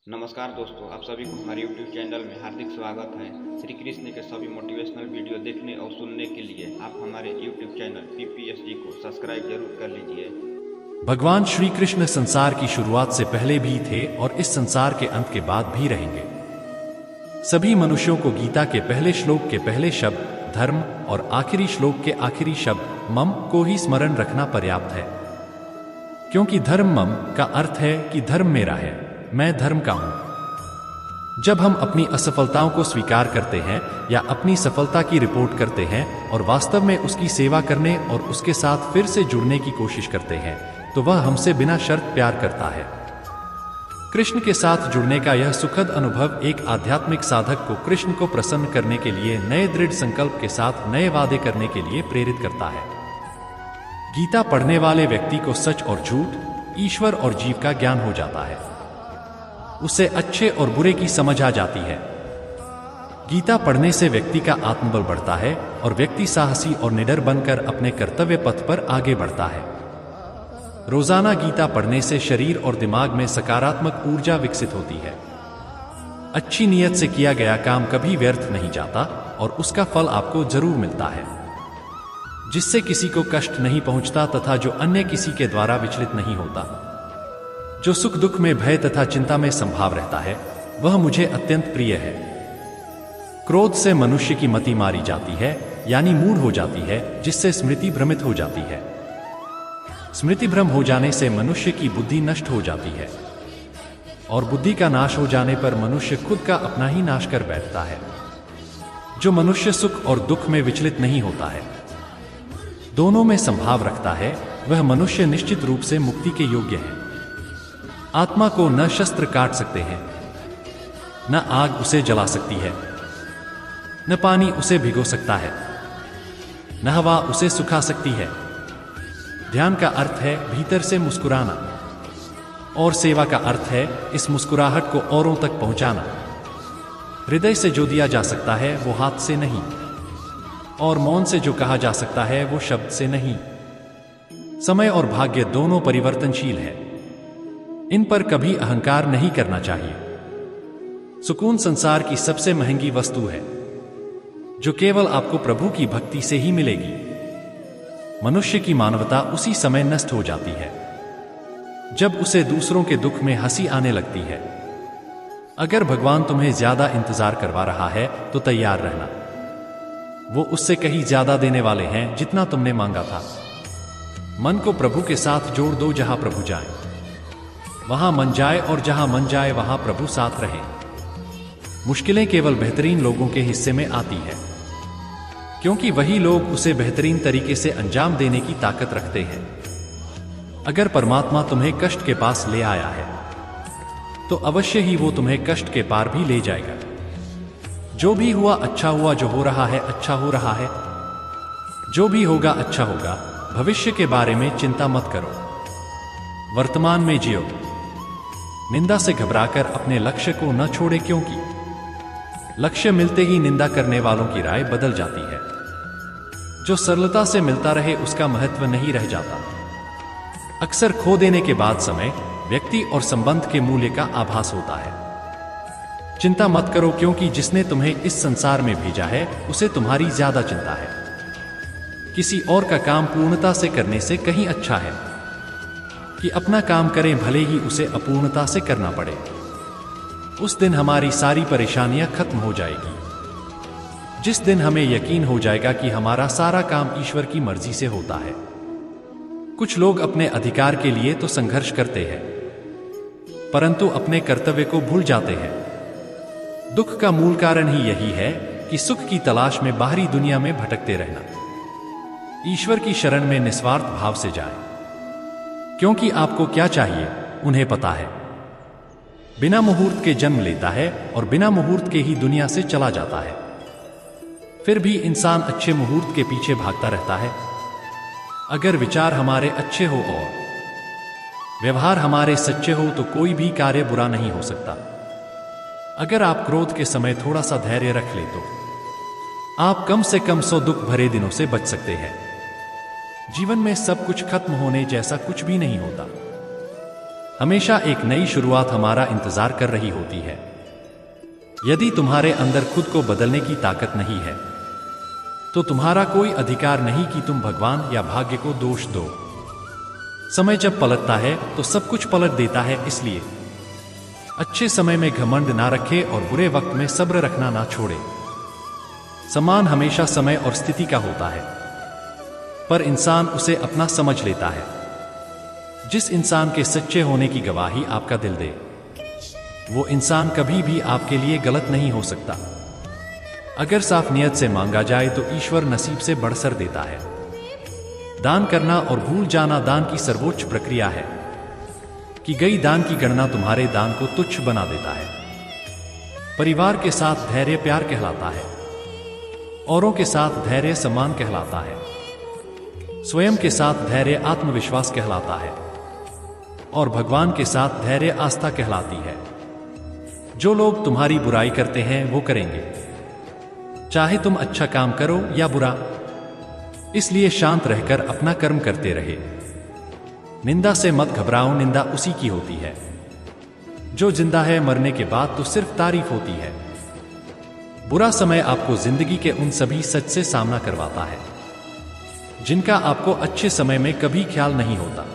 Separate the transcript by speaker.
Speaker 1: नमस्कार दोस्तों, आप सभी को हमारे YouTube चैनल में हार्दिक स्वागत है। श्री कृष्ण के सभी मोटिवेशनल वीडियो देखने और सुनने के लिए आप हमारे YouTube चैनल PPSG को सब्सक्राइब जरूर कर लीजिए।
Speaker 2: भगवान श्री कृष्ण संसार की शुरुआत से पहले भी थे और इस संसार के अंत के बाद भी रहेंगे। सभी मनुष्यों को गीता के पहले श्लोक के पहले शब्द धर्म और आखिरी श्लोक के आखिरी शब्द मम को ही स्मरण रखना पर्याप्त है, क्योंकि धर्म मम का अर्थ है कि धर्म मेरा है, मैं धर्म का हूं। जब हम अपनी असफलताओं को स्वीकार करते हैं या अपनी सफलता की रिपोर्ट करते हैं और वास्तव में उसकी सेवा करने और उसके साथ फिर से जुड़ने की कोशिश करते हैं, तो वह हमसे बिना शर्त प्यार करता है। कृष्ण के साथ जुड़ने का यह सुखद अनुभव एक आध्यात्मिक साधक को कृष्ण को प्रसन्न करने के लिए नए दृढ़ संकल्प के साथ नए वादे करने के लिए प्रेरित करता है। गीता पढ़ने वाले व्यक्ति को सच और झूठ, ईश्वर और जीव का ज्ञान हो जाता है। उसे अच्छे और बुरे की समझ आ जाती है। गीता पढ़ने से व्यक्ति का आत्मबल बढ़ता है और व्यक्ति साहसी और निडर बनकर अपने कर्तव्य पथ पर आगे बढ़ता है। रोजाना गीता पढ़ने से शरीर और दिमाग में सकारात्मक ऊर्जा विकसित होती है। अच्छी नीयत से किया गया काम कभी व्यर्थ नहीं जाता और उसका फल आपको जरूर मिलता है, जिससे किसी को कष्ट नहीं पहुंचता तथा जो अन्य किसी के द्वारा विचलित नहीं होता। जो सुख दुख में, भय तथा चिंता में संभाव रहता है, वह मुझे अत्यंत प्रिय है। क्रोध से मनुष्य की मति मारी जाती है, यानी मूढ़ हो जाती है, जिससे स्मृति भ्रमित हो जाती है। स्मृति भ्रम हो जाने से मनुष्य की बुद्धि नष्ट हो जाती है और बुद्धि का नाश हो जाने पर मनुष्य खुद का अपना ही नाश कर बैठता है। जो मनुष्य सुख और दुख में विचलित नहीं होता है, दोनों में संभाव रखता है, वह मनुष्य निश्चित रूप से मुक्ति के योग्य है। आत्मा को न शस्त्र काट सकते हैं, न आग उसे जला सकती है, न पानी उसे भिगो सकता है, न हवा उसे सुखा सकती है। ध्यान का अर्थ है भीतर से मुस्कुराना और सेवा का अर्थ है इस मुस्कुराहट को औरों तक पहुंचाना। हृदय से जो दिया जा सकता है वो हाथ से नहीं, और मौन से जो कहा जा सकता है वो शब्द से नहीं। समय और भाग्य दोनों परिवर्तनशील है, इन पर कभी अहंकार नहीं करना चाहिए। सुकून संसार की सबसे महंगी वस्तु है, जो केवल आपको प्रभु की भक्ति से ही मिलेगी। मनुष्य की मानवता उसी समय नष्ट हो जाती है जब उसे दूसरों के दुख में हंसी आने लगती है। अगर भगवान तुम्हें ज्यादा इंतजार करवा रहा है तो तैयार रहना, वो उससे कहीं ज्यादा देने वाले हैं जितना तुमने मांगा था। मन को प्रभु के साथ जोड़ दो, जहां प्रभु जाए वहां मन जाए और जहां मन जाए वहां प्रभु साथ रहे। मुश्किलें केवल बेहतरीन लोगों के हिस्से में आती है, क्योंकि वही लोग उसे बेहतरीन तरीके से अंजाम देने की ताकत रखते हैं। अगर परमात्मा तुम्हें कष्ट के पास ले आया है तो अवश्य ही वो तुम्हें कष्ट के पार भी ले जाएगा। जो भी हुआ अच्छा हुआ, जो हो रहा है अच्छा हो रहा है, जो भी होगा अच्छा होगा। भविष्य के बारे में चिंता मत करो, वर्तमान में जियो। निंदा से घबराकर अपने लक्ष्य को न छोड़े, क्योंकि लक्ष्य मिलते ही निंदा करने वालों की राय बदल जाती है। जो सरलता से मिलता रहे उसका महत्व नहीं रह जाता। अक्सर खो देने के बाद समय, व्यक्ति और संबंध के मूल्य का आभास होता है। चिंता मत करो, क्योंकि जिसने तुम्हें इस संसार में भेजा है उसे तुम्हारी ज्यादा चिंता है। किसी और का काम पूर्णता से करने से कहीं अच्छा है कि अपना काम करें, भले ही उसे अपूर्णता से करना पड़े। उस दिन हमारी सारी परेशानियां खत्म हो जाएगी, जिस दिन हमें यकीन हो जाएगा कि हमारा सारा काम ईश्वर की मर्जी से होता है। कुछ लोग अपने अधिकार के लिए तो संघर्ष करते हैं, परंतु अपने कर्तव्य को भूल जाते हैं। दुख का मूल कारण ही यही है कि सुख की तलाश में बाहरी दुनिया में भटकते रहना। ईश्वर की शरण में निस्वार्थ भाव से जाएं, क्योंकि आपको क्या चाहिए उन्हें पता है। बिना मुहूर्त के जन्म लेता है और बिना मुहूर्त के ही दुनिया से चला जाता है। फिर भी इंसान अच्छे मुहूर्त के पीछे भागता रहता है। अगर विचार हमारे अच्छे हो और व्यवहार हमारे सच्चे हो तो कोई भी कार्य बुरा नहीं हो सकता। अगर आप क्रोध के समय थोड़ा सा धैर्य रख ले तो आप कम से कम 100 दुख भरे दिनों से बच सकते हैं। जीवन में सब कुछ खत्म होने जैसा कुछ भी नहीं होता। हमेशा एक नई शुरुआत हमारा इंतजार कर रही होती है। यदि तुम्हारे अंदर खुद को बदलने की ताकत नहीं है तो तुम्हारा कोई अधिकार नहीं कि तुम भगवान या भाग्य को दोष दो। समय जब पलटता है तो सब कुछ पलट देता है, इसलिए अच्छे समय में घमंड ना रखे और बुरे वक्त में सब्र रखना ना छोड़े। सम्मान हमेशा समय और स्थिति का होता है, पर इंसान उसे अपना समझ लेता है। जिस इंसान के सच्चे होने की गवाही आपका दिल दे, वो इंसान कभी भी आपके लिए गलत नहीं हो सकता। अगर साफ नियत से मांगा जाए तो ईश्वर नसीब से बढ़कर देता है। दान करना और भूल जाना दान की सर्वोच्च प्रक्रिया है। कि गई दान की गणना तुम्हारे दान को तुच्छ बना देता है। परिवार के साथ धैर्य प्यार कहलाता है, औरों के साथ धैर्य सम्मान कहलाता है, स्वयं के साथ धैर्य आत्मविश्वास कहलाता है और भगवान के साथ धैर्य आस्था कहलाती है। जो लोग तुम्हारी बुराई करते हैं वो करेंगे, चाहे तुम अच्छा काम करो या बुरा। इसलिए शांत रहकर अपना कर्म करते रहे। निंदा से मत घबराओ, निंदा उसी की होती है जो जिंदा है। मरने के बाद तो सिर्फ तारीफ होती है। बुरा समय आपको जिंदगी के उन सभी सच से सामना करवाता है जिनका आपको अच्छे समय में कभी ख्याल नहीं होता।